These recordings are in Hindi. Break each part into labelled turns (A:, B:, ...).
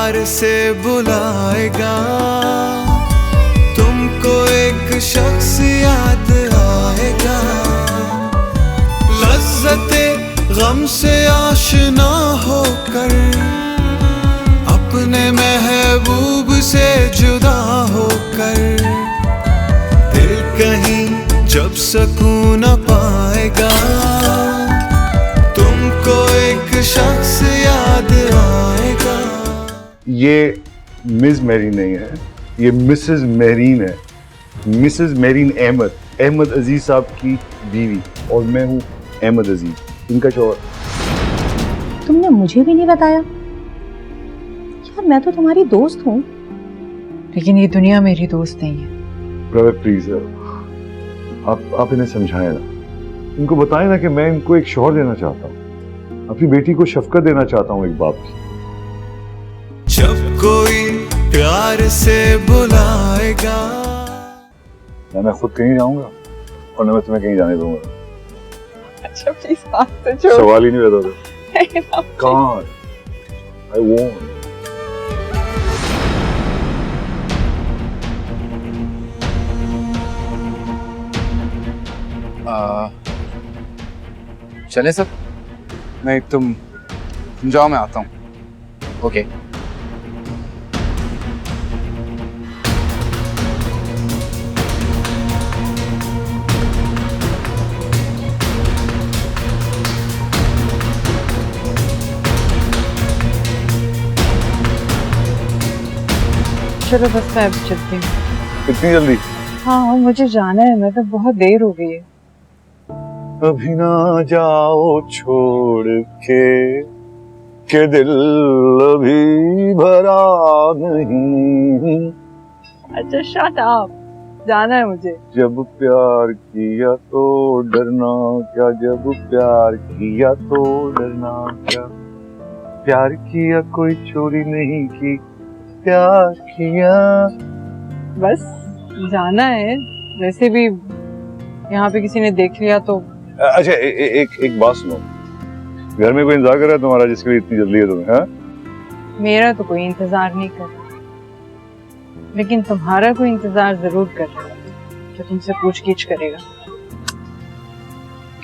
A: प्यार से बुलाएगा, तुमको एक शख्स याद आएगा। लज्जते गम से आशना होकर, अपने महबूब से जुदा होकर, दिल कहीं जब सुकून न पाएगा, तुमको एक शख्स याद आएगा।
B: ये मिस मेरीन नहीं है, ये मिसेस मेरीन है। मिसेस मेरीन अहमद, अहमद अजीज साहब की बीवी, और मैं हूँ अहमद अजीज, इनका शौहर।
C: तुमने मुझे भी नहीं बताया यार, मैं तो तुम्हारी दोस्त हूँ।
D: लेकिन ये दुनिया मेरी दोस्त नहीं है।
B: ब्रदर प्लीज, आप इन्हें समझाएं ना, इनको बताएं ना कि मैं इनको एक शौहर देना चाहता हूँ, अपनी बेटी को शफकत देना चाहता हूँ एक बाप की।
A: जब कोई प्यार से बुलाएगा,
B: ना मैं खुद कहीं जाऊंगा और ना मैं तुम्हें कहीं जाने दूंगा।
D: अच्छा प्लीज हाथ से छोड़।
B: सवाल ही नहीं रहता। Can't. I won't.
E: चले सब? नहीं तुम जाओ, मैं आता हूँ। ओके।
D: चलो बस मैं अभी चलती हूँ।
B: इतनी जल्दी?
D: हाँ मुझे जाना है, मैं तो बहुत देर हो गई है।
B: अभी ना जाओ छोड़ के दिल अभी भरा नहीं।
D: अच्छा शट अप, जाना है मुझे।
B: जब प्यार किया तो डरना क्या, जब प्यार किया तो डरना क्या, प्यार किया कोई चोरी नहीं की, प्यार किया।
D: बस जाना है, वैसे भी यहाँ पे किसी ने देख लिया तो।
B: अच्छा एक बात सुनो, घर में कोई इंतजार कर रहा है तुम्हारा जिसके लिए इतनी जल्दी है तुम्हें? हाँ,
D: मेरा तो कोई इंतजार नहीं कर रहा, लेकिन तुम्हारा कोई इंतजार जरूर कर रहा है, जो तुमसे पूछगिछ करेगा।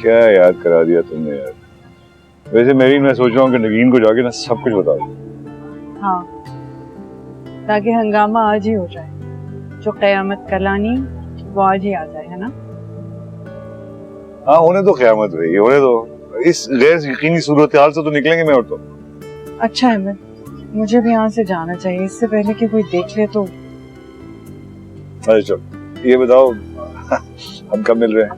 B: क्या याद करा दिया तुमने यार। वैसे मेरी, मैं सोच रहा हूँ कि नगीन को जाके ना सब कुछ बता दूं।
D: हाँ, ताकि हंगामा आज ही हो जाए, जो कयामत कल आनी वो आज ही आ जाए, है ना?
B: हाँ होने तो क़यामत भाई, होने तो, इस गैर यकीनी सूरत हाल से तो निकलेंगे मैं और तो।
D: अच्छा अहमद, मुझे भी यहाँ से जाना चाहिए, इससे पहले कि कोई देख ले तो।
B: अरे चल ये बताओ हम कब मिल रहे हैं?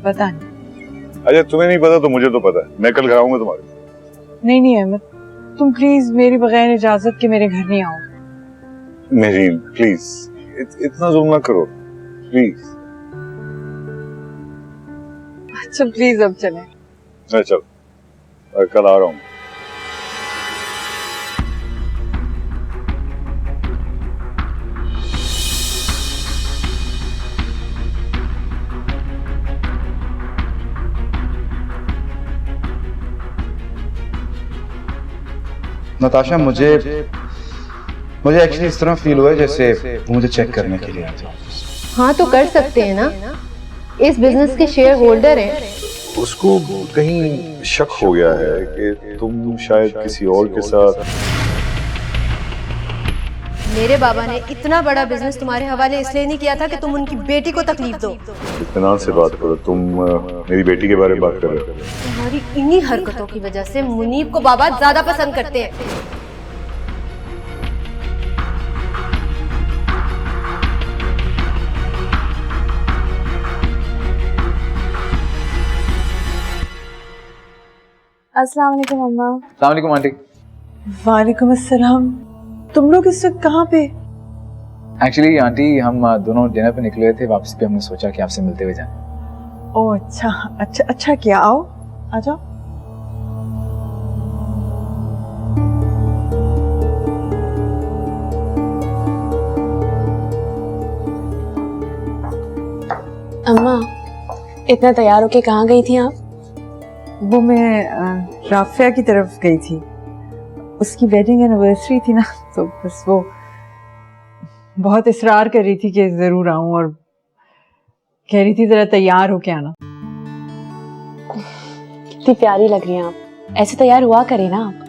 D: पता नहीं।
B: अच्छा तुम्हें नहीं पता तो मुझे तो पता है, मैं कल घर आऊंगा तुम्हारे।
D: नहीं अहमद, तुम प्लीज मेरी बगैर इजाजत के मेरे घर नहीं आओ।
B: मेरीन प्लीज, इतना जुल्म ना करो प्लीज।
D: अच्छा प्लीज अब चलें।
B: चल कल आ रहा हूँ।
E: नताशा, मुझे एक्चुअली इस तरह फील हुआ है जैसे मुझे चेक करने के लिए आते हो।
C: हाँ तो कर सकते हैं ना, इस बिजनेस के शेयर होल्डर हैं।
B: उसको कहीं शक हो गया है कि तुम शायद किसी और के साथ।
C: मेरे बाबा ने इतना बड़ा बिजनेस तुम्हारे हवाले इसलिए नहीं किया था कि तुम उनकी बेटी को तकलीफ दो।
B: इत्मीनान से बात करो, तुम मेरी बेटी के बारे में बात कर रहे हो।
C: तुम्हारी इन्हीं हरकतों की वजह से मुनीब को बाबा ज्यादा पसंद करते हैं।
D: अस्सलाम वालेकुम अम्मा।
E: अस्सलाम वालेकुम आंटी।
D: वालेकुम अस्सलाम। तुम लोग इस वक्त कहाँ पे?
E: एक्चुअली आंटी हम दोनों डिनर पे निकले थे, वापस पे हमने सोचा कि आपसे मिलते हुए जाएं।
D: ओह अच्छा अच्छा अच्छा किया, आओ आ जाओ।
F: अम्मा, इतना तैयार होके कहाँ गई थी आप?
D: वो मैं राफिया की तरफ गई थी। उसकी वेडिंग एनिवर्सरी थी ना, तो बस वो बहुत इसरार कर रही थी कि जरूर आऊं, और कह रही थी जरा तैयार होके आना।
F: कितनी प्यारी लग रही हैं आप, ऐसे तैयार हुआ करें ना आप।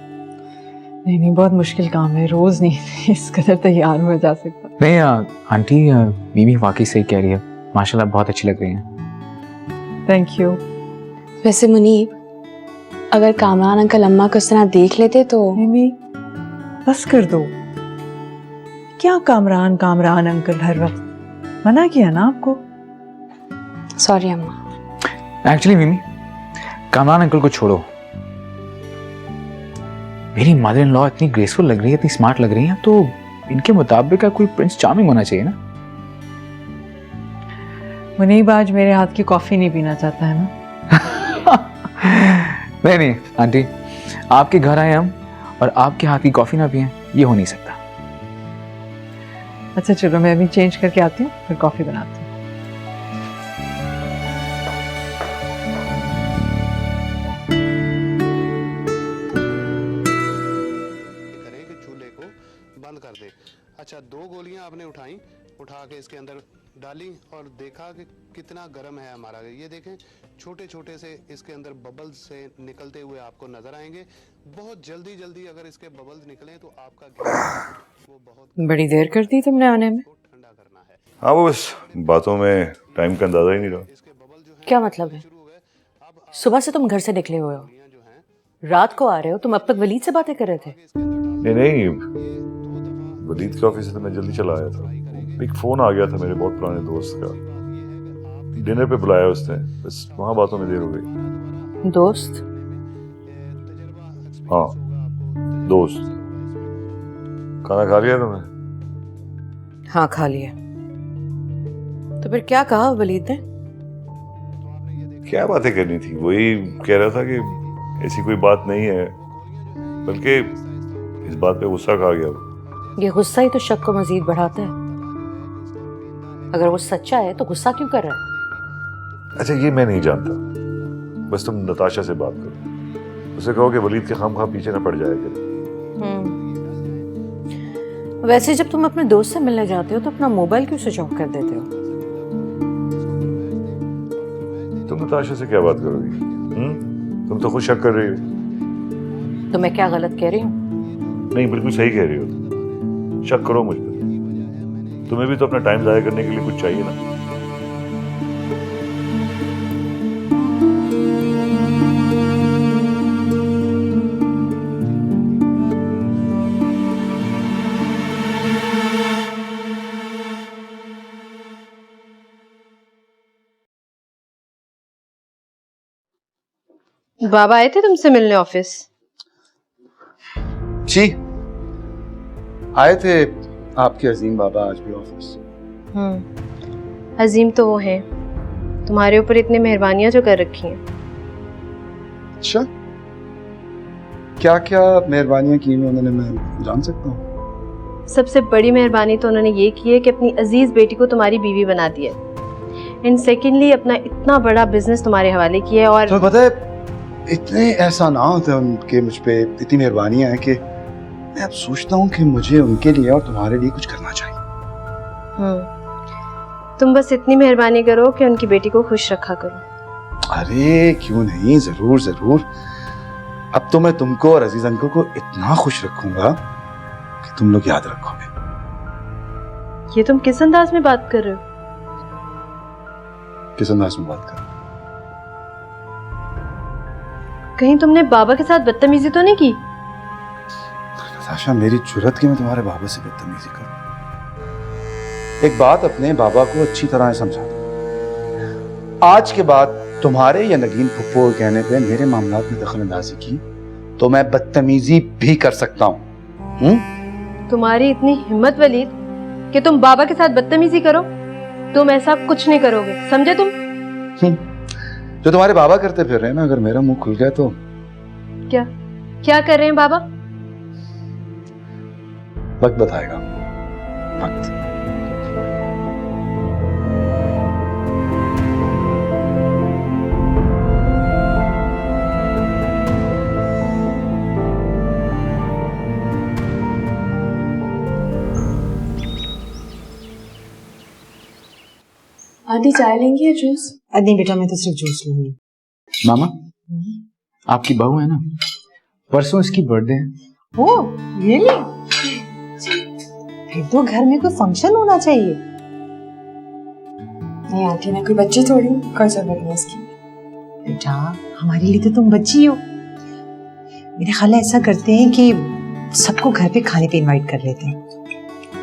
D: नहीं नहीं, बहुत मुश्किल काम है, रोज नहीं इस कदर तैयार हुआ जा सकता।
G: नहीं आंटी, बीबी वाकई सही कह रही है, माशाल्लाह बहुत अच्छी लग रही हैं।
D: Thank you.
F: वैसे मुनीब, अगर कामरान अंकल अम्मा को इस तरह देख लेते तो।
D: मिमी बस कर दो, क्या कामरान कामरान अंकल हर वक्त, मना किया ना आपको।
F: सॉरी अम्मा।
G: एक्चुअली मिमी, कामरान अंकल को छोड़ो, मेरी मदर इन लॉ इतनी ग्रेसफुल लग रही है, इतनी स्मार्ट लग रही है, तो इनके मुताबिक का कोई प्रिंस चार्मिंग होना चाहिए ना।
D: मुनीब आज मेरे हाथ की कॉफी नहीं पीना चाहता है ना।
G: नहीं नहीं आंटी, आपके घर आए हम और आपके हाथ की कॉफी ना पिए, ये हो नहीं सकता।
D: अच्छा चलो, मैं अभी चेंज करके आती हूँ, फिर कॉफी बनाती हूँ।
H: करें कि चूल्हे को बंद कर दे। अच्छा, 2 गोलियां आपने उठा के इसके अंदर डाली और देखा कि कितना गर्म है हमारा। ये देखें, छोटे छोटे से इसके अंदर बबल्स से निकलते हुए आपको नजर आएंगे। बहुत जल्दी अगर इसके बबल्स निकलें तो आपका गैस वो बहुत
D: बड़ी देर कर दी तुमने आने में।
H: ठंडा करना है।
B: हाँ, वो बस बातों में टाइम का अंदाजा ही नहीं रहा।
H: इसके बबल जो है
I: क्या मतलब है?
H: शुरू हो गए। अब
I: सुबह से तुम घर से निकले हुए हो,
H: जो हैं
I: रात को आ रहे हो, तुम अब तक वलीद से बातें कर रहे थे।
B: नहीं, वलीद के ऑफिस से तो मैं जल्दी चला आया था। एक फोन आ गया था मेरे बहुत पुराने दोस्त का, डिनर पे बुलाया उसने, बस वहाँ बातों में देर हो गई।
I: दोस्त?
B: हाँ, दोस्त। खाना खा लिया तुमने?
I: हाँ खा लिया। तो फिर क्या कहा वलीद ने?
B: क्या बातें करनी थी, वही कह रहा था कि ऐसी कोई बात नहीं है, बल्कि इस बात पे गुस्सा खा गया वो।
I: ये गुस्सा ही तो शक को मजीद बढ़ाता है। अगर वो सच्चा है तो गुस्सा क्यों कर रहा है?
B: अच्छा, ये मैं नहीं जानता, बस तुम नताशा से बात करो, उसे कहो कि वलीद के खामखा पीछे न पड़ जाए करे।
I: वैसे जब तुम अपने दोस्त से मिलने जाते हो तो अपना मोबाइल क्यों स्विच ऑफ कर देते हो?
B: तुम नताशा से क्या बात करोगी? तुम तो खुद शक कर रही हो।
I: तो मैं क्या गलत कह रही हूँ?
B: नहीं, बिल्कुल सही कह रही हो, शक करो मुझ पर। तुम्हें भी तो अपना टाइम जाया करने के लिए कुछ चाहिए ना।
J: बाबा आए थे तुमसे मिलने ऑफिस?
E: जी, आए थे आपके अजीम बाबा आज भी ऑफिस।
J: अजीम तो वो हैं, तुम्हारे ऊपर इतनी मेहरबानियां जो कर रखी हैं।
E: अच्छा, क्या क्या मेहरबानियां की हैं उन्होंने, मैं जान सकता हूँ?
J: सबसे बड़ी मेहरबानी तो उन्होंने ये की है कि अपनी अजीज बेटी को तुम्हारी बीवी बना दिया, एंड सेकेंडली अपना इतना बड़ा बिजनेस तुम्हारे हवाले किया है। और
E: तो पता है, इतने एहसानात हैं उनके मुझ पे, इतनी मेहरबानियां हैं कि मैं अब सोचता हूँ कि मुझे उनके लिए और तुम्हारे लिए कुछ करना चाहिए।
J: तुम बस इतनी मेहरबानी करो कि उनकी बेटी को खुश रखा करो।
E: अरे क्यों नहीं, जरूर जरूर। अब तो मैं तुमको और अजीज अंकल को इतना खुश रखूंगा कि तुम लोग याद रखोगे।
J: ये तुम किस अंदाज में बात कर रहे हो?
E: किस अंदाज में बात कर?
J: कहीं तुमने बाबा के साथ बदतमीजी तो नहीं की?
E: नताशा, मेरी जुर्रत की मैं तुम्हारे बाबा से बदतमीजी करूं? एक बात अपने बाबा को अच्छी तरह समझा दो, आज के बाद तुम्हारे या नगीन फुप्पो के कहने पे मेरे मामलात में दखल अंदाजी की तो मैं बदतमीजी भी कर सकता हूँ।
J: तुम्हारी इतनी हिम्मत वलीद कि तुम बाबा के साथ बदतमीजी करो? तुम ऐसा कुछ नहीं करोगे, समझे तुम?
E: जो तुम्हारे बाबा करते फिर रहे हैं ना, अगर मेरा मुंह खुल गया तो।
J: क्या क्या कर रहे हैं बाबा?
E: वक्त बताएगा, वक्त।
F: आंटी चाय लेंगी या जूस?
I: नहीं बेटा, मैं तो सिर्फ जूस लूंगी।
G: मामा, आपकी बहू है ना, परसों इसकी बर्थडे है।
I: Oh really? फिर तो घर में कोई फंक्शन होना चाहिए।
F: नहीं आंटी, मैं कोई बच्ची थोड़ी हूँ, कोई जरूरत नहीं इसकी।
I: बेटा हमारे लिए तो तुम बच्ची हो। मेरे ख्याल है ऐसा करते हैं कि सबको घर पे खाने पे इनवाइट कर लेते हैं।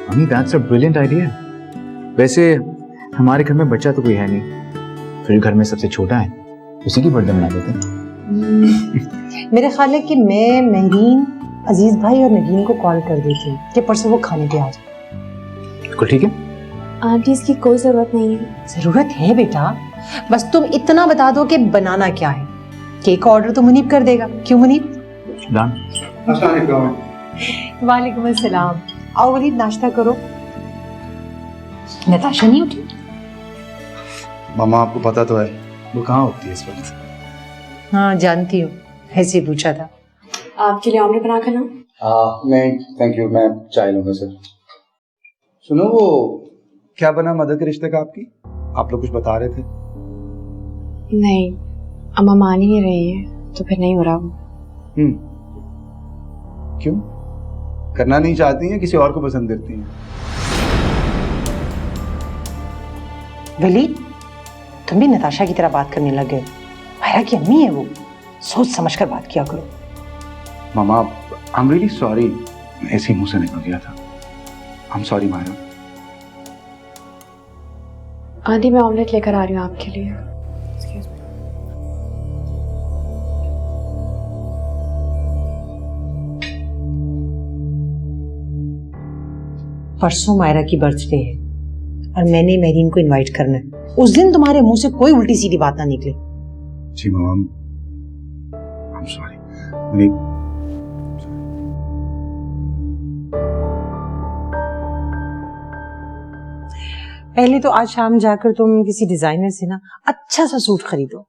G: Mummy, that's a brilliant idea. वैसे हमारे घर में बच्चा तो कोई है नहीं, फिर घर में सबसे छोटा है, उसी की बर्थडे मना देते हैं।
I: मेरे ख्याल है कि मैं महरीन, अजीज भाई और नगीन को कॉल कर देती हूँ कि परसों वो खाने पे आ जाए।
G: बिल्कुल ठीक है।
F: आंटी इसकी कोई जरूरत नहीं है।
I: जरूरत है बेटा, बस तुम इतना बता दो कि बनाना क्या है। केक का ऑर्डर तो मुनीब कर देगा, क्यों मुनीब?
G: डन।
I: वालेकुम अस्सलाम। आओ वलीद, नाश्ता करो। नताशा नहीं उठी?
E: मामा आपको पता तो है वो कहाँ होती है इस वक्त।
I: हाँ जानती हूँ, ऐसे ही पूछा था।
F: आपके लिए ऑमलेट बना कर लाऊं?
E: नहीं थैंक यू, मैं चाय लूंगा सर। सुनो, वो क्या बना मदर के रिश्ते का आपकी? आप लोग कुछ बता रहे थे।
F: नहीं, अम्मा मान ही नहीं रही है, तो फिर नहीं हो रहा वो।
E: क्यों? करना नहीं चाहती हैं, किसी और को पसंद करती हैं?
I: वलीद, तुम भी नताशा की तरह बात करने लग गए। मायरा की अम्मी है वो, सोच समझ कर बात किया करो।
E: मामा आई एम रियली सॉरी, ऐसे ही मुंह से निकल गया था। I am sorry Myra.
F: Aunty मैं ऑमलेट लेकर आ रही हूँ आपके लिए।
I: परसों मायरा की बर्थडे है और मैंने महरीन को इनवाइट करना है। उस दिन तुम्हारे मुंह से कोई उल्टी सीधी बात ना निकले।
E: जी मामा, आई एम सॉरी।
I: पहले तो आज शाम जाकर तुम किसी डिजाइनर से ना अच्छा सा सूट खरीदो।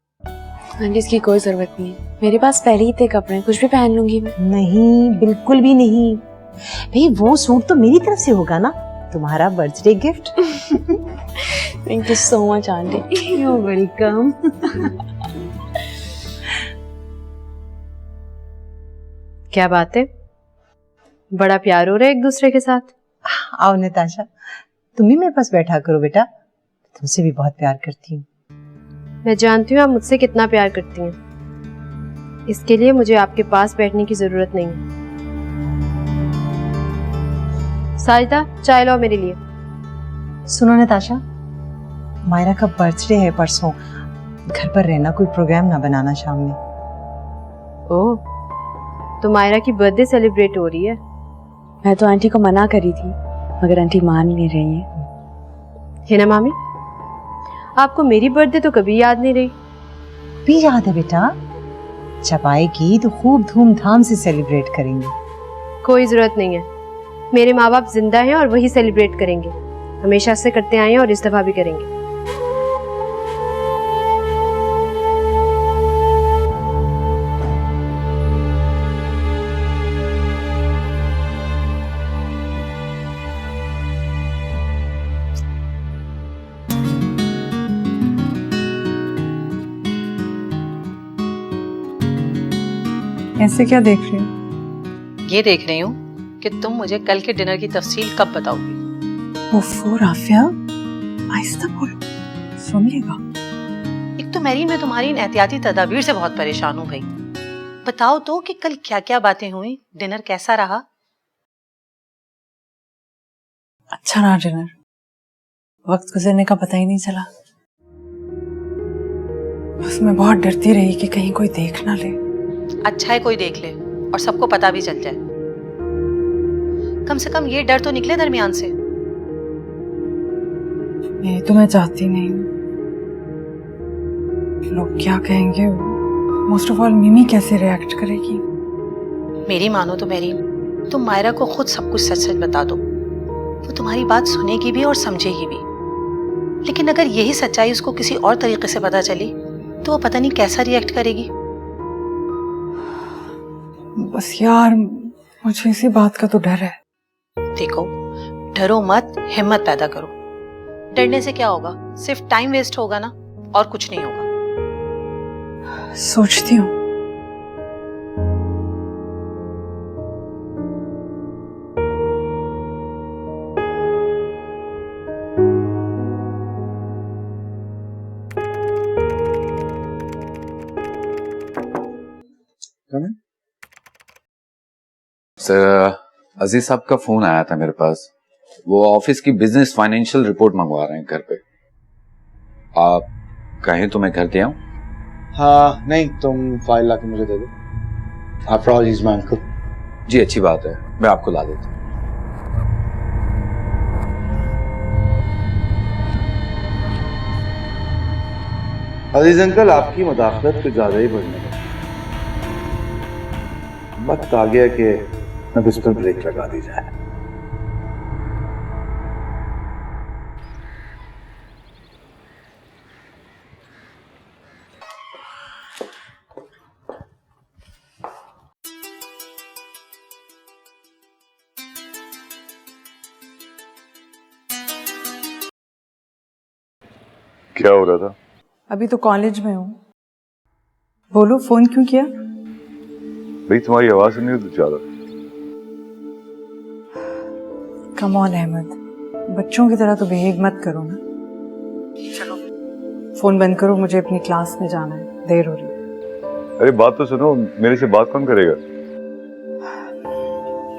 F: आंटी इसकी कोई जरूरत नहीं है, मेरे पास पहले ही थे कपड़े, कुछ भी पहन लूंगी मैं।
I: नहीं, बिल्कुल भी नहीं भाई, वो सूट तो मेरी तरफ से होगा ना, तुम्हारा birthday gift.
F: Thank you so much aunty.
I: You welcome.
J: क्या बात है, बड़ा प्यार हो रहा है एक दूसरे के साथ।
I: आओ नताशा, तुम भी मेरे पास बैठा करो बेटा, तुमसे भी बहुत प्यार करती हूँ।
J: मैं जानती हूँ आप मुझसे कितना प्यार करती हैं, इसके लिए मुझे आपके पास बैठने की जरूरत नहीं है। साजिदा, चाय लाओ मेरे लिए।
I: सुनो नताशा, मायरा का बर्थडे है परसों, घर पर रहना, कोई प्रोग्राम ना बनाना शाम में।
J: ओह, तो मायरा की बर्थडे सेलिब्रेट हो रही है।
F: मैं तो आंटी को मना करी थी, मगर आंटी मान नहीं रही
J: है ना मामी? आपको मेरी बर्थडे तो कभी याद नहीं रही।
I: भी याद है बेटा, जब आएगी तो खूब धूमधाम से सेलिब्रेट करेंगे।
J: कोई जरूरत नहीं है, मेरे माँ बाप जिंदा हैं और वही सेलिब्रेट करेंगे, हमेशा से करते आए हैं और इस दफा भी करेंगे।
D: ऐसे क्या देख रही हो?
K: ये देख रही हूँ कि तुम मुझे कल के डिनर की तफसील कब बताओगी।
D: ओफो राफिया, आहिस्ता बोलो, सुन लेगा।
K: एक तो मैरी, मैं तुम्हारी इन एहतियाती तदाबीर से बहुत परेशान हूँ भाई। बताओ तो कि कल क्या क्या बातें हुई, डिनर कैसा रहा?
D: अच्छा रहा डिनर, वक्त गुजरने का पता ही नहीं चला। बस मैं बहुत डरती रही कि कहीं कोई देख ना ले।
K: अच्छा है कोई देख ले और सबको पता भी चल जाए, कम से कम ये डर तो निकले दरमियान से।
D: ये तो मैं चाहती नहीं, लोग क्या कहेंगे, मोस्ट ऑफ ऑल मिमी कैसे रिएक्ट करेगी।
K: मेरी मानो तो मैरी, तुम मायरा को खुद सब कुछ सच सच बता दो, वो तुम्हारी बात सुनेगी भी और समझेगी भी। लेकिन अगर यही सच्चाई उसको किसी और तरीके से पता चली तो वो पता नहीं कैसा रिएक्ट करेगी।
D: बस यार, मुझे इसी बात का तो डर है।
K: देखो, डरो मत, हिम्मत पैदा करो। डरने से क्या होगा, सिर्फ टाइम वेस्ट होगा ना, और कुछ नहीं होगा।
D: सोचती हूँ।
L: सर, अजीज साहब का फोन आया था मेरे पास। वो ऑफिस की बिजनेस फाइनेंशियल रिपोर्ट मंगवा रहे हैं घर पे। आप कहें तो मैं घर दे आऊं?
G: हाँ नहीं, तुम फाइल लाके मुझे दे दो। After all he is my uncle.
L: जी अच्छी बात है, मैं आपको ला देता हूं।
E: अजीज अंकल, आपकी मुदाखलत कुछ ज्यादा ही बढ़ने लगी। वक्त आ गया कि अब इस पर ब्रेक लगा दी जाए।
B: क्या हो रहा था?
D: अभी तो कॉलेज में हूँ। बोलो, फोन क्यों किया?
B: भाई तुम्हारी आवाज नहीं तो ज्यादा।
D: कम ऑन अहमद, बच्चों की तरह तो बिहेव मत करो ना। चलो फोन बंद करो, मुझे अपनी क्लास में जाना है, देर हो रही है।
B: अरे बात तो सुनो, मेरे से बात कौन करेगा?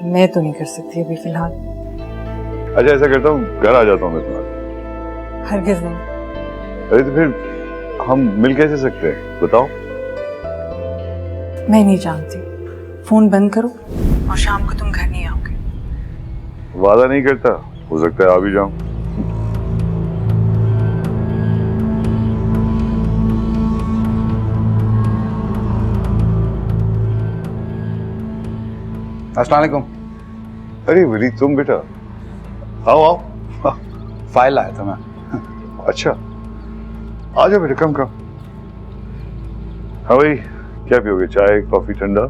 D: मैं तो नहीं कर सकती अभी फिलहाल।
B: अच्छा ऐसा करता हूँ, घर आ जाता हूँ मैं तुम्हारे।
D: हरगिज़ नहीं।
B: अरे तो फिर हम मिल कैसे सकते हैं, बताओ?
D: मैं नहीं जानती। फोन बंद करो और शाम को तुम घर नहीं आओगे।
B: वादा नहीं करता, हो सकता है आ भी जाऊं।
E: अस्सलाम वालेकुम।
B: अरे वली तुम बेटा, आओ आओ।
E: फाइल लाया था मैं।
B: अच्छा आ जाओ बेटा, कम कम। हाँ भाई, क्या पियोगे, चाय कॉफी ठंडा?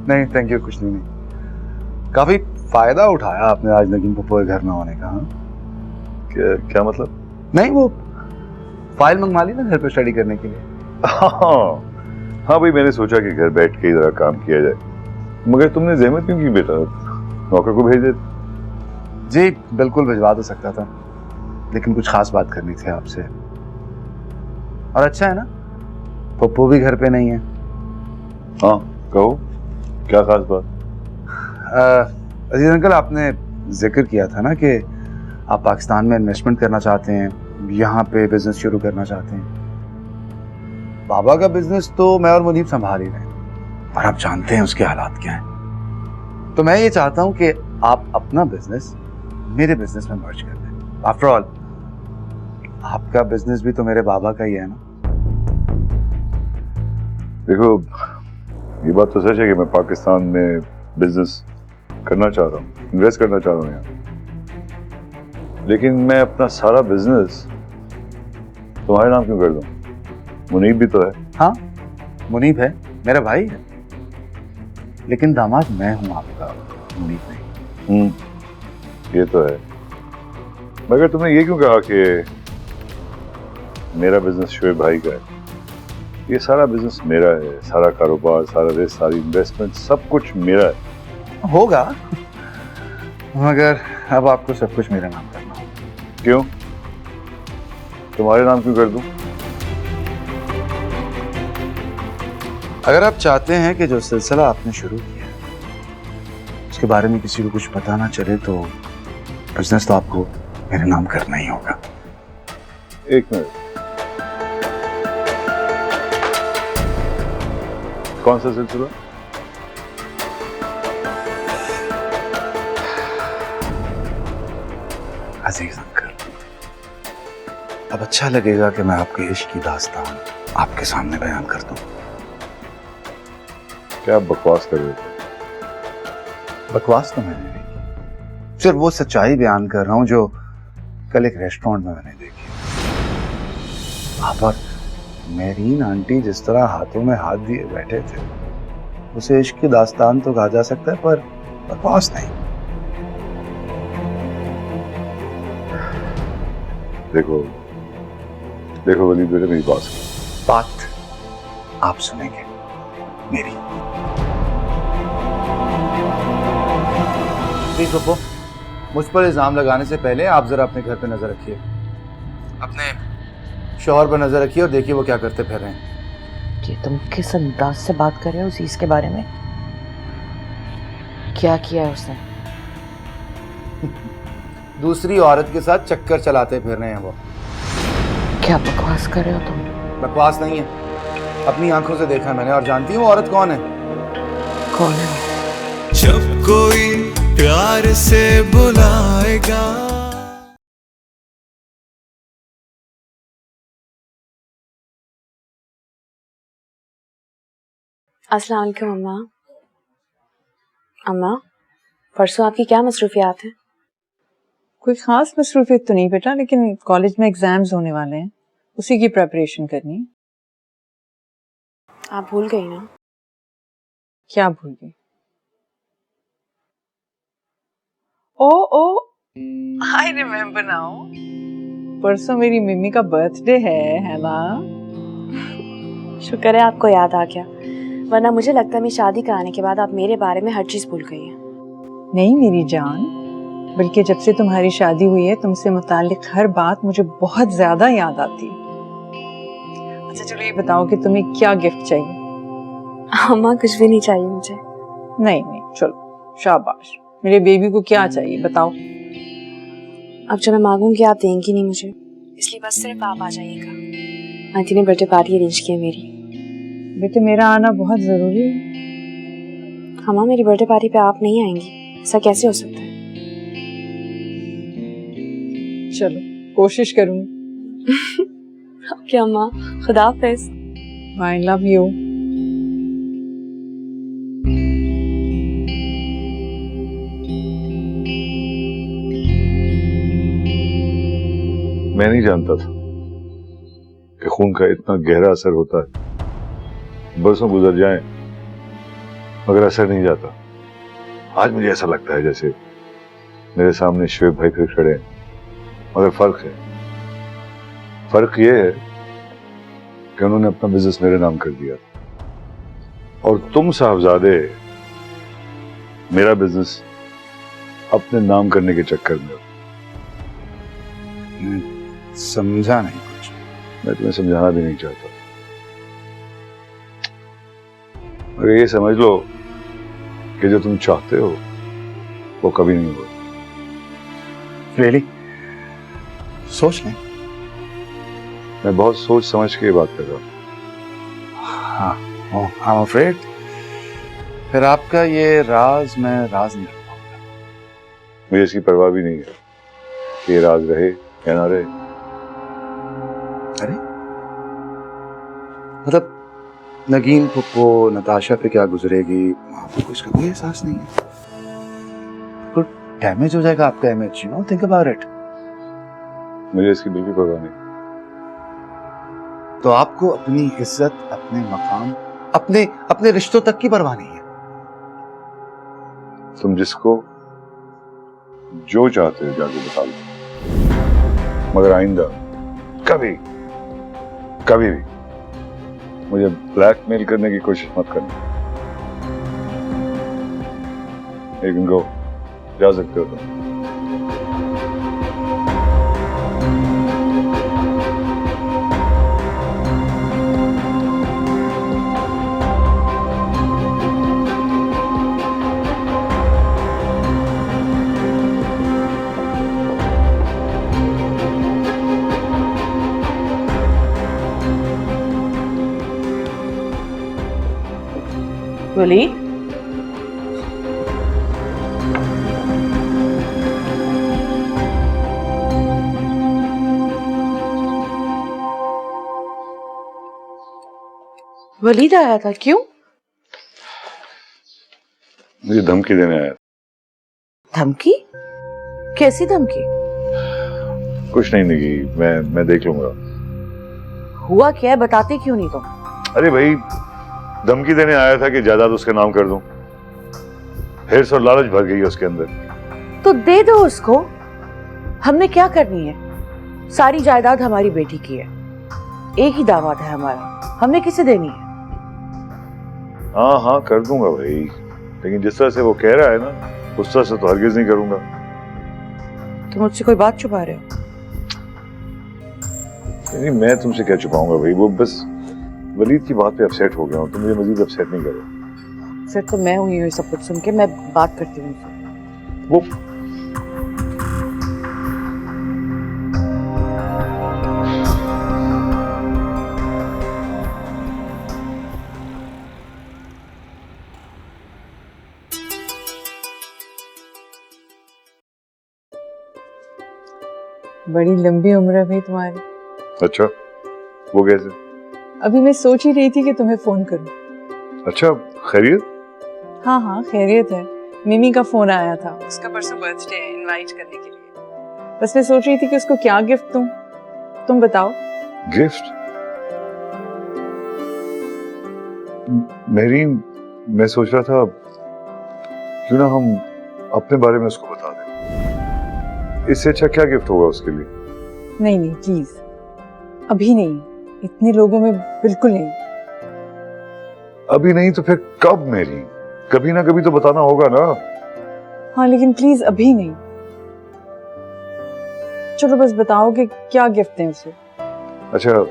E: नहीं थैंक यू, कुछ नहीं। काफी फायदा उठाया आपने आज नगीन पप्पू के घर में होने का। हाँ
B: क्या मतलब?
E: नहीं, वो फाइल मंगवा ली ना घर पे स्टडी करने के लिए।
B: हाँ भाई, मैंने सोचा कि घर बैठ के जरा काम किया जाए, मगर तुमने जहमत क्यों की बेटा? नौकर को भेज देते।
E: जी बिल्कुल भिजवा तो सकता था, लेकिन कुछ खास बात करनी थी आपसे। और अच्छा है ना, पप्पू भी घर पे नहीं है।
B: हाँ कहो, क्या खास बात?
E: अजीज अंकल, आपने जिक्र किया था ना कि आप पाकिस्तान में इन्वेस्टमेंट करना चाहते हैं, यहाँ पे बिजनेस शुरू करना चाहते हैं। बाबा का बिजनेस तो मैं और मुनीब संभाल ही रहे हैं, और आप जानते हैं उसके हालात क्या हैं। तो मैं ये चाहता हूँ कि आप अपना बिजनेस मेरे बिजनेस में मर्ज कर दें। आफ्टर ऑल आपका बिजनेस भी तो मेरे बाबा का ही है ना।
B: देखो, ये बात तो सच है कि मैं पाकिस्तान में बिजनेस करना चाह रहा हूँ, इन्वेस्ट करना चाह रहा हूँ यहाँ, लेकिन मैं अपना सारा बिजनेस तुम्हारे नाम क्यों कर दूँ? मुनीब भी तो है।
E: हाँ मुनीब है, मेरा भाई है, लेकिन दामाद मैं हूँ आपका, मुनीब नहीं।
B: ये तो है, मगर तुमने ये क्यों कहा कि मेरा बिजनेस शोएब भाई का है? ये सारा बिजनेस मेरा है, सारा कारोबार, सारा रिस्क, सारी इन्वेस्टमेंट, सब कुछ मेरा है।
E: होगा, मगर अब आपको सब कुछ मेरा नाम करना होगा।
B: क्यों? तुम्हारे नाम क्यों कर दूं?
E: अगर आप चाहते हैं कि जो सिलसिला आपने शुरू किया है उसके बारे में किसी को कुछ पता ना चले, तो बिजनेस तो आपको मेरे नाम करना ही होगा।
B: एक मिनट, कौन सा सिलसिला?
E: अजीज अंकल, अब अच्छा लगेगा कि मैं आपके इश्क की दास्तान आपके सामने बयान कर दूं।
B: क्या बकवास कर रहे हो?
E: बकवास तो मैंने नहीं की, सिर्फ वो सच्चाई बयान कर रहा हूं जो कल एक रेस्टोरेंट में मैंने देखी। वहां पर मेरीन आंटी जिस तरह हाथों में हाथ दिए बैठे थे, उसे इश्क की दास्तान तो कहा जा सकता है, पर बकवास नहीं।
B: देखो देखो वलीद बेटे, मेरी बात सुनो।
E: बात आप सुनेंगे मेरी। प्लीज पप्पू, मुझ पर इल्जाम लगाने से पहले आप जरा अपने घर पे नजर रखिए, अपने शौहर पर नजर रखिए और देखिए वो क्या करते फिर रहे हैं।
M: ये तुम किस अंदाज से बात कर रहे हो अजीज के बारे में? क्या किया है उसने?
E: दूसरी औरत के साथ चक्कर चलाते फिर रहे हैं वो।
M: क्या बकवास कर रहे हो तुम?
E: बकवास नहीं है, अपनी आंखों से देखा मैंने और जानती हूँ औरत कौन है।
M: कौन है?
A: जब कोई प्यार से बुलाएगा।
F: अस्सलाम वालेकुम अम्मा। अम्मा, परसों आपकी क्या मसरूफियात हैं?
D: कोई खास मसरूफियत तो नहीं बेटा, लेकिन कॉलेज में एग्जाम्स होने वाले हैं, उसी की प्रिपरेशन करनी है।
F: आप भूल गई ना?
D: क्या भूल गई? ओ आई रिमेम्बर नाउ, परसों मेरी मम्मी का बर्थडे है ना?
F: शुक्र है आपको याद आ गया, वरना मुझे लगता है मैं शादी कराने के बाद आप मेरे बारे में हर चीज भूल गई हैं।
D: नहीं मेरी जान, बल्कि जब से तुम्हारी शादी हुई है तुमसे मुताल्लिक हर बात मुझे बहुत ज्यादा याद आती है। अच्छा चलो ये बताओ कि तुम्हें क्या गिफ्ट चाहिए?
F: अम्मा कुछ भी नहीं चाहिए मुझे।
D: नहीं चलो शाबाश, मेरे बेबी को क्या चाहिए बताओ।
F: अब जो मैं मांगूंगी आप देंगी नहीं मुझे, इसलिए बस सिर्फ आप आ जाइएगा। आंटी ने बर्थडे पार्टी अरेंज की है मेरी।
D: बेटे मेरा आना बहुत जरूरी है।
F: अम्मा मेरी बर्थडे पार्टी पे आप नहीं आएंगी, ऐसा कैसे हो सकता है?
D: चलो कोशिश करूंगी।
F: ओके अम्मा, खुदा हाफिज़।
D: I love you.
B: मैं नहीं जानता था कि खून का इतना गहरा असर होता है। बरसों गुजर जाएं मगर असर नहीं जाता। आज मुझे ऐसा लगता है जैसे मेरे सामने शुएब भाई फिर खड़े हैं, मगर फर्क ये है कि उन्होंने अपना बिजनेस मेरे नाम कर दिया और तुम साहबजादे मेरा बिजनेस अपने नाम करने के चक्कर में हो।
E: समझा नहीं कुछ।
B: मैं तुम्हें समझाना भी नहीं चाहता, मगर ये समझ लो कि जो तुम चाहते हो वो कभी नहीं होगा।
E: रियली? सोच लें।
B: मैं बहुत सोच समझ के ये बात कर रहा हूँ।
E: हाँ, I'm afraid फिर आपका ये राज मैं राज नहीं रख पाऊंगा।
B: मुझे इसकी परवाह भी नहीं है कि ये राज रहे या ना रहे।
E: अरे मतलब नगीन को नताशा पे क्या गुजरेगी आपको इसका कोई एहसास नहीं है। कुछ डैमेज हो जाएगा आपका image, you know, think about it.
B: मुझे इसकी बिल्कुल परवाह नहीं।
E: तो आपको अपनी इज्जत, अपने मकाम, अपने रिश्तों तक की परवाह नहीं है।
B: तुम जिसको जो चाहते हो जाके बता दो, मगर आइंदा कभी भी मुझे ब्लैकमेल करने की कोशिश मत करना। You can go, जा सकते हो तुम।
M: वलीद, वलीद आया था, क्यों?
B: मुझे धमकी देने आया।
M: धमकी? कैसी धमकी?
B: कुछ नहीं निकी, मैं देख लूंगा।
M: हुआ क्या है, बताते क्यों नहीं तुम?
B: अरे भाई, धमकी देने आया था कि जायदाद उसके नाम कर दूं। हिर्स और लालच भर गई है उसके अंदर।
M: तो दे दो उसको, हमने क्या करनी है? सारी जायदाद हमारी बेटी की है, एक ही दामाद है हमारा, हमने किसे देनी है?
B: हाँ हाँ कर दूंगा भाई, लेकिन जिस तरह से वो कह रहा है ना उस तरह से तो हरगिज नहीं करूंगा।
M: तुम मुझसे कोई बात छुपा रहे हो?
B: नहीं मैं तुमसे क्या छुपाऊंगा भाई, वो बस वलीद की बात पे अपसेट हो गया हूँ, तुम मुझे मजीद अपसेट नहीं करो।
M: फिर तो मैं हुई हूँ सब कुछ सुन के, मैं बात करती हूँ उनसे।
B: वो
D: बड़ी लंबी उम्र है भाई तुम्हारी।
B: अच्छा वो कैसे?
D: अभी मैं सोच ही रही थी कि तुम्हें फोन करूं।
B: अच्छा खैरियत?
D: हाँ हाँ खैरियत है। मिमी का फोन आया था, उसका परसों बर्थडे है, इनवाइट करने के लिए। बस मैं सोच रही थी कि उसको क्या गिफ्ट दूं, तुम बताओ।
B: गिफ्ट? मेरी मैं सोच रहा था क्यों ना हम अपने बारे में उसको बता दें, इससे अच्छा क्या गिफ्ट होगा उसके लिए?
D: नहीं नहीं प्लीज, अभी नहीं, इतने लोगों में बिल्कुल नहीं।
B: अभी नहीं तो फिर कब मेरी? कभी ना कभी तो बताना होगा ना।
D: हाँ लेकिन प्लीज अभी नहीं। चलो बस बताओ कि क्या गिफ्ट दें उसे।
B: अच्छा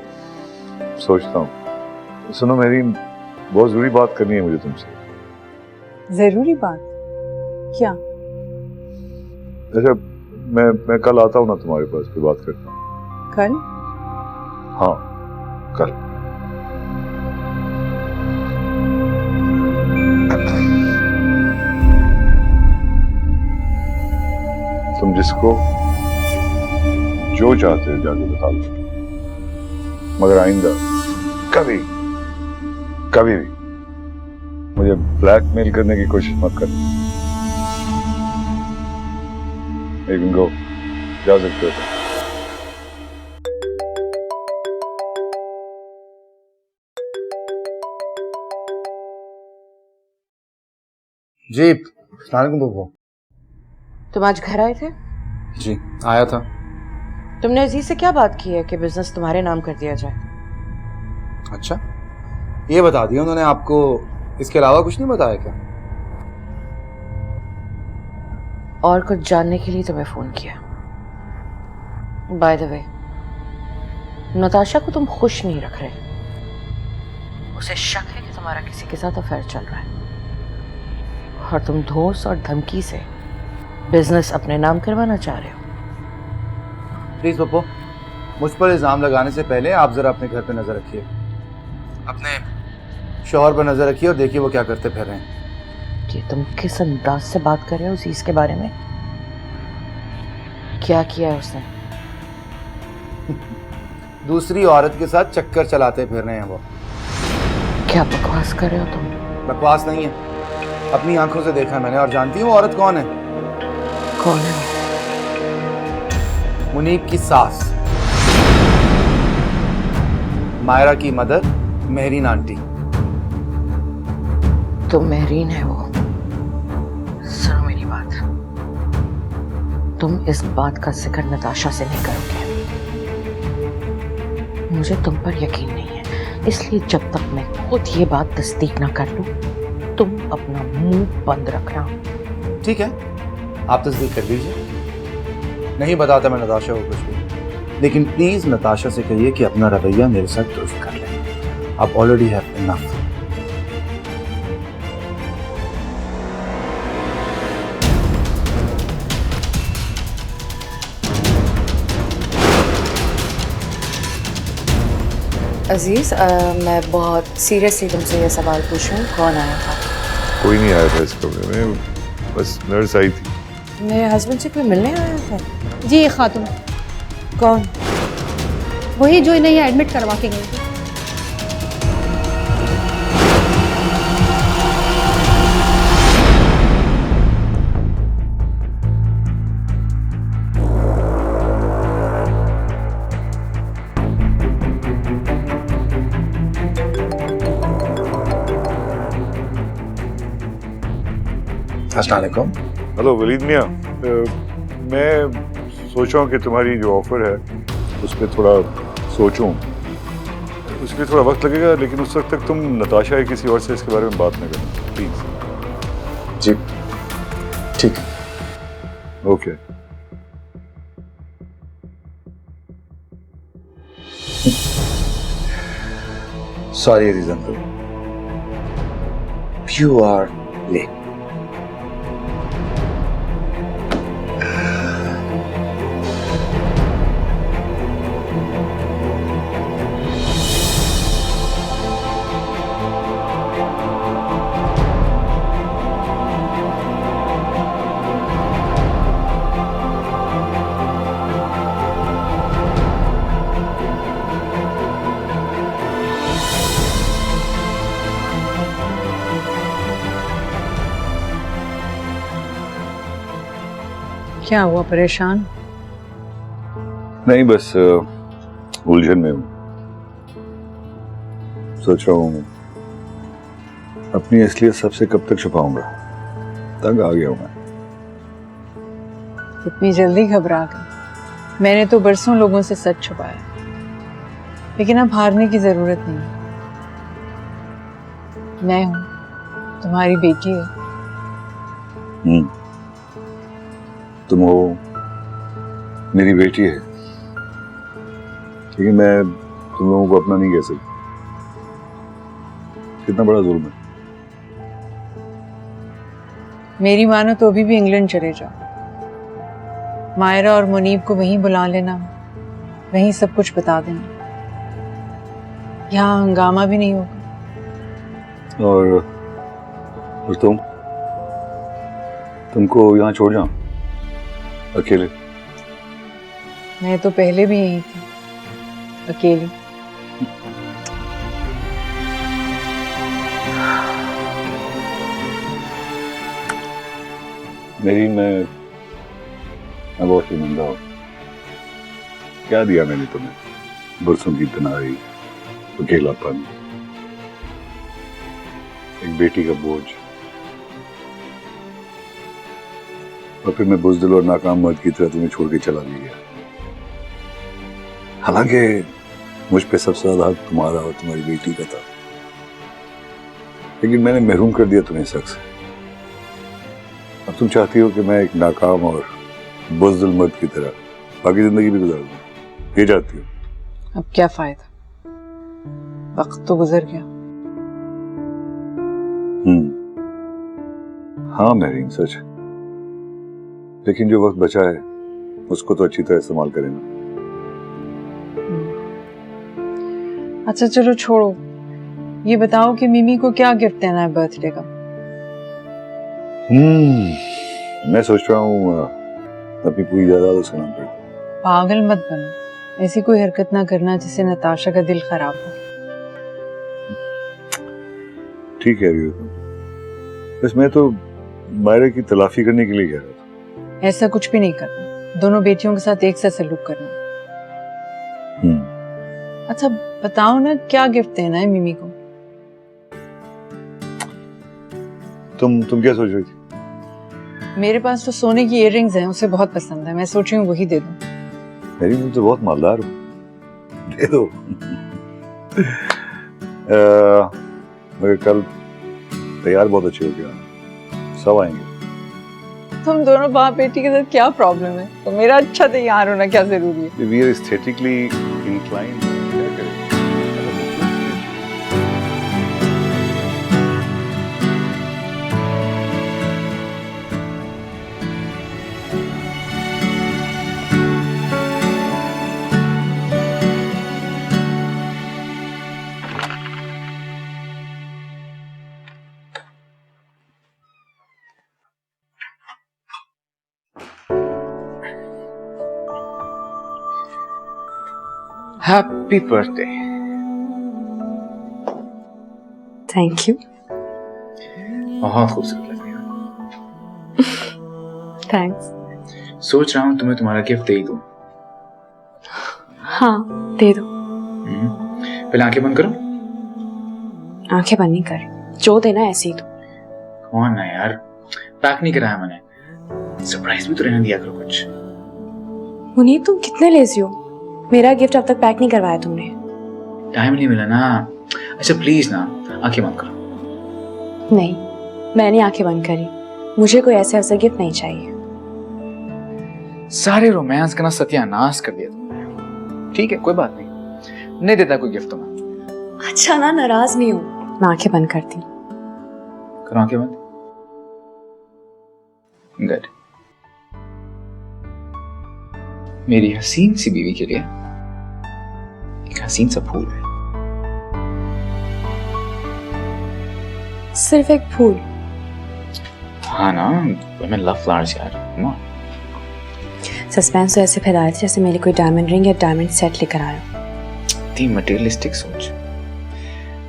B: सोचता हूँ। सुनो मेरी, बहुत जरूरी बात करनी है मुझे तुमसे।
D: जरूरी बात? क्या?
B: अच्छा मैं कल आता हूँ ना तुम्हारे पास, फिर बात करता हूँ।
D: कल?
B: हाँ कल। तुम जिसको जो चाहते हो जाके बता दो, मगर आइंदा कभी कभी भी मुझे ब्लैकमेल करने की कोशिश मत करना। You can go. जा सकते हो।
E: जी अस्सलाम वालेकुम।
M: तुम आज घर आए थे?
G: जी आया था।
M: तुमने अजीज से क्या बात की है कि बिजनेस तुम्हारे नाम कर दिया जाए?
G: अच्छा ये बता दिया उन्होंने आपको, इसके अलावा कुछ नहीं बताया क्या?
M: और कुछ जानने के लिए तुम्हें फोन किया। बाय द वे, नताशा को तुम खुश नहीं रख रहे। उसे शक है कि तुम्हारा किसी के साथ अफेयर चल रहा है और तुम धोस और धमकी से बिजनेस अपने नाम करवाना चाह रहे हो।
E: प्लीज पप्पू, मुझ पर इल्जाम लगाने से पहले आप जरा अपने घर पे नजर रखिए, अपने शौहर पर नजर रखिए और देखिए वो क्या करते फिर रहे हैं।
M: कि तुम किस अंदाज से बात कर रहे हो उसी इसके बारे में? क्या किया है उसने?
E: दूसरी औरत के साथ चक्कर चलाते फिर रहे हैं वो।
M: क्या बकवास कर रहे हो तुम?
E: बकवास नहीं है, अपनी आंखों से देखा मैंने और जानती हूँ वो औरत कौन है।
M: कौन है?
E: मुनीब की सास, मायरा की मदर मेहरीन आंटी।
M: तो मेहरीन है वो। सुनो मेरी बात, तुम इस बात का जिक्र नताशा से नहीं करोगे। मुझे तुम पर यकीन नहीं है, इसलिए जब तक मैं खुद ये बात तस्दीक ना कर लूं, तुम अपना मुंह बंद रखना।
E: ठीक है, आप तस्दीक कर लीजिए। नहीं बताता मैं नताशा को कुछ भी, लेकिन प्लीज नताशा से कहिए कि अपना रवैया मेरे साथ दुरुस्त कर ले। आप ऑलरेडी हैव इनफ।
F: अजीज, मैं बहुत सीरियसली तुमसे ये सवाल पूछूं, कौन आया था?
B: कोई नहीं आया था इस कमरे में, बस नर्स आई थी।
F: मेरे हस्बैंड से कोई मिलने आया था?
C: जी खातून।
F: कौन?
C: वही जो इन्हें यहाँ एडमिट करवा के गई थी।
E: अस्सलाम वालेकुम।
B: हेलो वलीद मियाँ, मैं सोच रहा हूँ कि तुम्हारी जो ऑफर है उस पर थोड़ा सोचूं। उसके लिए थोड़ा वक्त लगेगा, लेकिन उस वक्त तक तुम नताशा या किसी और से इसके बारे में बात न करना प्लीज।
G: जी ठीक है।
B: Okay.
E: Sorry Aziz uncle, you are late.
D: क्या हुआ, परेशान?
B: नहीं, बस उलझन में हूँ। सोच रहा हूँ अपनी असलियत सबसे कब तक छुपाऊंगा। तंग आ गया हूँ मैं।
D: इतनी जल्दी घबरा गए? मैंने तो बरसों लोगों से सच छुपाया, लेकिन अब हारने की जरूरत नहीं। मैं हूँ, तुम्हारी बेटी है।
B: तुम हो, मेरी बेटी है, लेकिन मैं तुम लोगों को अपना नहीं कह सकता। कितना बड़ा जुल्म है।
D: मेरी मानो तो अभी भी इंग्लैंड चले जाओ। मायरा और मुनीब को वहीं बुला लेना, वहीं सब कुछ बता देना। यहाँ हंगामा भी नहीं होगा।
B: और तुमको यहाँ छोड़ जाऊं अकेले?
D: मैं तो पहले भी यहीं थी, अकेली।
B: मेरी मैं बहुत शर्मिंदा हूँ। क्या दिया मैंने तुम्हें? बरसों की तन्हाई, अकेलापन, एक बेटी का बोझ, और फिर मैं बुज़दिल और नाकाम मर्द की तरह तुम्हें छोड़ के चला भी गया। हालांकि मुझ पे सबसे ज्यादा हक तुम्हारा और तुम्हारी बेटी का था, लेकिन मैंने महरूम कर दिया तुम्हें इस हक से। अब तुम चाहती हो कि मैं एक नाकाम और बुज़दिल मर्द की तरह बाकी जिंदगी भी गुजार दूं। ये चाहती हो?
D: अब क्या फायदा, वक्त तो गुजर गया।
B: हाँ महरीन, सच। लेकिन जो वक्त बचा है उसको तो अच्छी तरह इस्तेमाल करें ना।
D: अच्छा चलो छोड़ो, ये बताओ कि मिमी को क्या गिफ्ट देना है बर्थडे का?
B: मैं सोच रहा हूँ अपनी पूरी जायदाद उसका नाम कर।
D: पागल मत बनो, ऐसी कोई हरकत ना करना जिससे नताशा का दिल खराब हो।
B: ठीक है रही हो तुम, बस मैं तो मायरा की तलाफी करने के लिए कह रहा था।
D: ऐसा कुछ भी नहीं करना, दोनों बेटियों के साथ एक सा सलूक करना। अच्छा बताओ ना, क्या गिफ्ट देना है मिमी को?
B: तुम क्या सोच रही थी?
D: मेरे पास तो सोने की इयररिंग्स हैं, उसे बहुत पसंद है। मैं सोच रही हूँ वही दे दूं।
B: मेरी तुम तो बहुत मालदार हो, दे दो। मगर कल तैयार बहुत अच्छे हो गया, सब आएंगे।
D: तुम दोनों बाप बेटी के साथ क्या प्रॉब्लम है? तो मेरा अच्छा तैयार होना क्या जरूरी है?
B: We are aesthetically inclined. क्या करें?
G: Happy birthday.
F: Thank you.
G: बहुत खूबसूरत लग रही हो।
F: थैंक्स।
G: सोच रहा हूँ तुम्हें तुम्हारा गिफ्ट दे ही दूं।
F: हाँ दे दो।
G: पहले आंखें बंद करो।
F: आंखें बंद नहीं कर, जो देना ऐसे ही दो।
G: कौन ना यार, पैक नहीं कराया मैंने, सरप्राइज भी तो रहने दिया करो कुछ।
F: मुनीब तुम कितने लेजी हो, मेरा गिफ्ट अब तक पैक नहीं करवाया तुमने।
G: टाइम नहीं मिला ना। अच्छा प्लीज ना, आंखें बंद करो।
F: नहीं, मैंने आंखें बंद करी। मुझे कोई ऐसे ऐसा गिफ्ट नहीं चाहिए।
G: सारे रोमांस का ना सत्यानाश कर दिया तुमने। ठीक है, कोई बात नहीं देता कोई गिफ्ट तुम्हें।
F: अच्छा ना, नाराज नहीं हूँ। मैं आंखें बंद करती हूँ।
G: करो आंखें बंद। गुड। मेरी हसीन सी बीवी के लिए एक हसीन सा फूल है।
F: सिर्फ एक फूल?
G: हाँ ना, मैं लव फ्लावर्स यार।
F: सस्पेंस तो ऐसे फैला थे जैसे मेरे कोई डायमंड रिंग या डायमंड सेट लेकर आया।
G: इतनी मटेरियलिस्टिक सोच।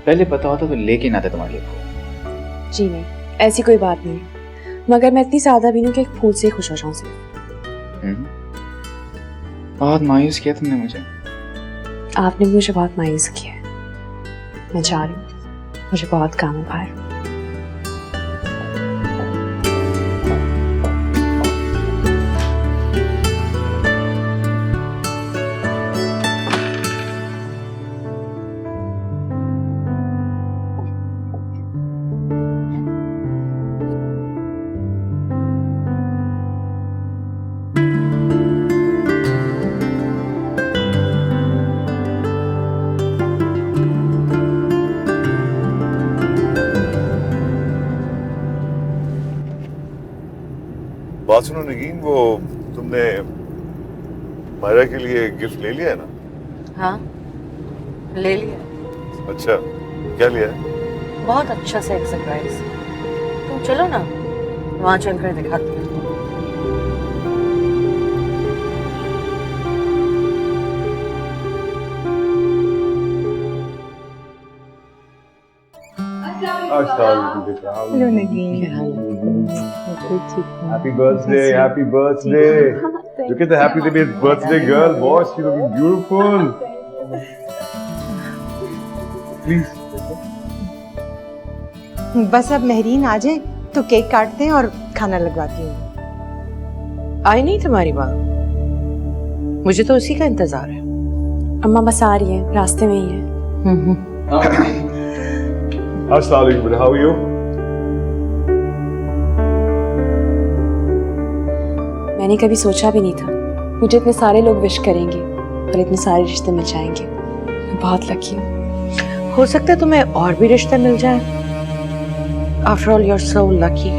G: पहले पता होता तो लेके ना आता तुम्हारे लिए फूल।
F: जी नहीं, ऐसी कोई बात नहीं है। मगर मैं इतनी सादा भी नहीं कि एक फूल से खुश हो जाऊं सिर्फ।
G: बहुत मायूस किया तुमने मुझे।
F: आपने भी मुझे बहुत मायूस किया है। मैं जा रही हूँ, मुझे बहुत काम है बाहर।
B: बात सुनो नगीन, वो तुमने मायरा के लिए गिफ्ट ले लिया है ना?
M: हाँ, ले लिया।
B: अच्छा, क्या लिया है?
M: बहुत अच्छा सा एक सरप्राइज। तुम चलो ना, वहां चलकर दिखाती हूँ।
I: Hello नगीन।
B: Happy birthday, happy birthday. Look at the happy birthday girl, boss, she's looking beautiful. Please.
I: बस अब मेहरीन आ जाए तो केक काटते हैं और खाना लगवाती हूँ।
M: आई नहीं तुम्हारी माँ? मुझे तो उसी का इंतजार है।
F: अम्मा बस आ रही है, रास्ते में ही है।
B: Assalamu alaikum, how are you?
F: मैंने कभी सोचा भी नहीं था मुझे इतने सारे लोग विश करेंगे और इतने सारे रिश्ते मिल जाएंगे। मैं बहुत लकी हूँ।
M: हो सकता है तुम्हें और भी रिश्ते मिल जाए। After all, you're so lucky.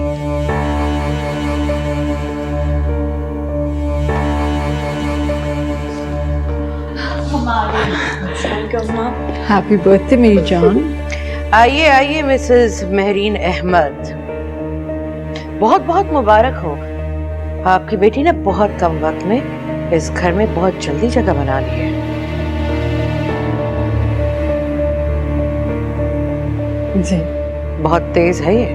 D: Happy birthday मेरी जान।
M: आइए आइए मिसेस मेहरीन अहमद, बहुत बहुत मुबारक हो। आपकी बेटी ने बहुत कम वक्त में इस घर में बहुत जल्दी जगह बना ली है।
D: जी,
M: बहुत तेज है ये,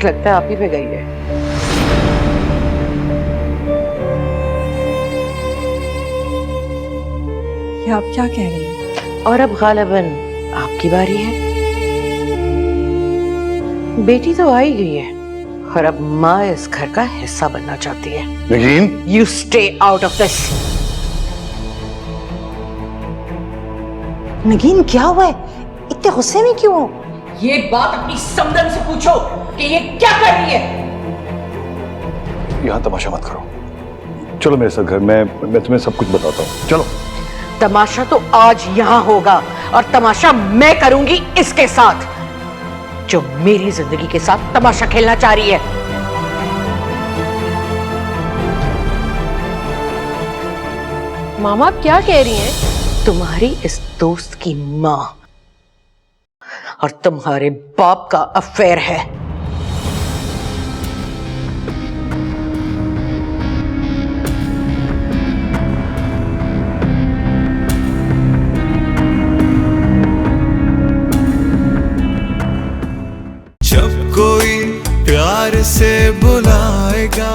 M: लगता है आप ही पे गई है।
D: ये आप क्या कह रही हैं?
M: और अब गालिबन आपकी बारी है। बेटी तो आई गई है और अब माँ इस घर का हिस्सा बनना चाहती है।
B: Nageen,
M: you stay out of this.
I: Nageen क्या हुआ है? इतने गुस्से में क्यों हो?
M: ये बात अपनी समदन से पूछो कि ये क्या कर रही है।
B: यहाँ तमाशा मत करो, चलो मेरे साथ घर में, मैं तुम्हें सब कुछ बताता हूँ। चलो।
M: तमाशा तो आज यहां होगा और तमाशा मैं करूंगी इसके साथ जो मेरी जिंदगी के साथ तमाशा खेलना चाह रही है।
J: मामा आप क्या कह रही हैं?
M: तुम्हारी इस दोस्त की मां और तुम्हारे बाप का अफेयर है।
A: जब कोई प्यार से बुलाएगा।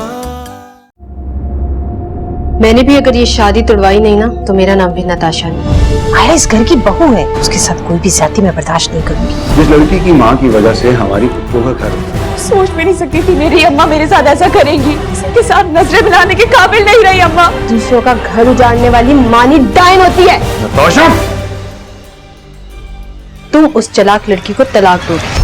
J: मैंने भी अगर ये शादी तुड़वाई नहीं ना तो मेरा नाम भी नताशा नहीं।
I: मायरा इस घर की बहू है, उसके साथ कोई भी ज्यादती मैं बर्दाश्त नहीं करूंगी।
E: जिस लड़की की माँ की वजह से हमारी खुद का घर
F: सोच भी नहीं सकती थी मेरी अम्मा मेरे साथ ऐसा करेंगी। किसी के साथ नजरें मिलाने के काबिल नहीं रही अम्मा।
J: दूसरों का घर उजाड़ने वाली मानी डायन होती है।
E: नताशा!
J: तुम उस चालाक लड़की को तलाक दोगे।